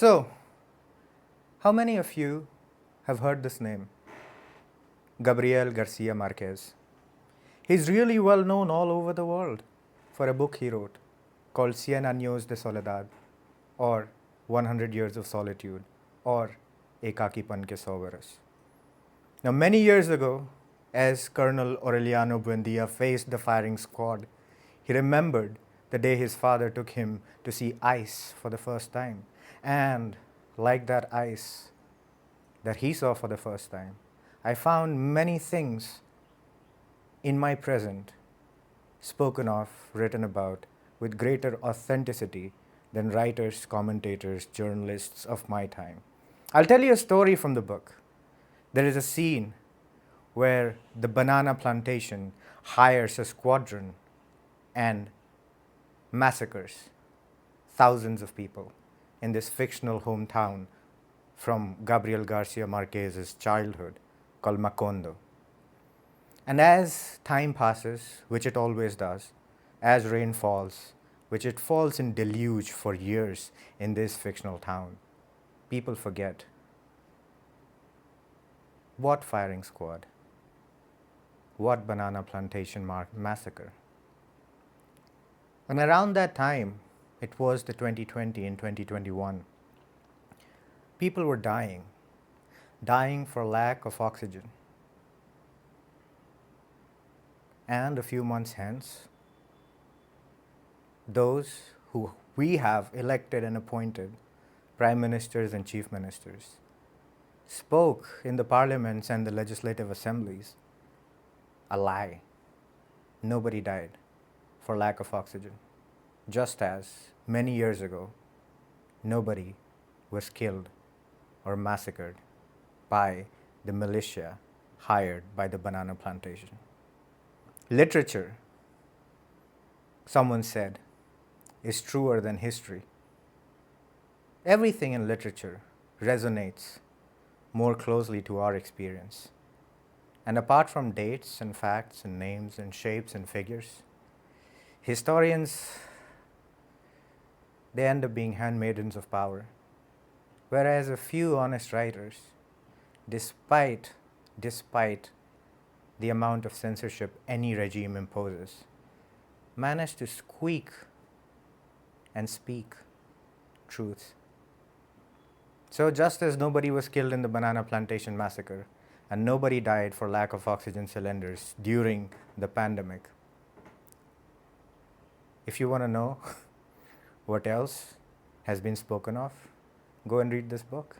So, how many of you have heard this name? Gabriel Garcia Marquez. He's really well known all over the world for a book he wrote called Cien Años de Soledad, or 100 Years of Solitude, or Ekakipan ke 100 Baras. Now, many years ago, as Colonel Aureliano Buendia faced the firing squad, he remembered the day his father took him to see ice for the first time. And like that ice that he saw for the first time, I found many things in my present spoken of, written about, with greater authenticity than writers, commentators, journalists of my time. I'll tell you a story from the book. There is a scene where the banana plantation hires a squadron and massacres thousands of people in this fictional hometown from Gabriel Garcia Marquez's childhood called Macondo. And as time passes, which it always does, as rain falls, which it falls in deluge for years in this fictional town, people forget. What firing squad? What banana plantation massacre? And around that time, it was the 2020 and 2021, people were dying for lack of oxygen. And a few months hence, those who we have elected and appointed, prime ministers and chief ministers, spoke in the parliaments and the legislative assemblies a lie. Nobody died for lack of oxygen, just as many years ago, nobody was killed or massacred by the militia hired by the banana plantation. Literature, someone said, is truer than history. Everything in literature resonates more closely to our experience. And apart from dates and facts and names and shapes and figures, historians, they end up being handmaidens of power. Whereas a few honest writers, despite the amount of censorship any regime imposes, manage to squeak and speak truth. So just as nobody was killed in the banana plantation massacre and nobody died for lack of oxygen cylinders during the pandemic, if you want to know what else has been spoken of, go and read this book.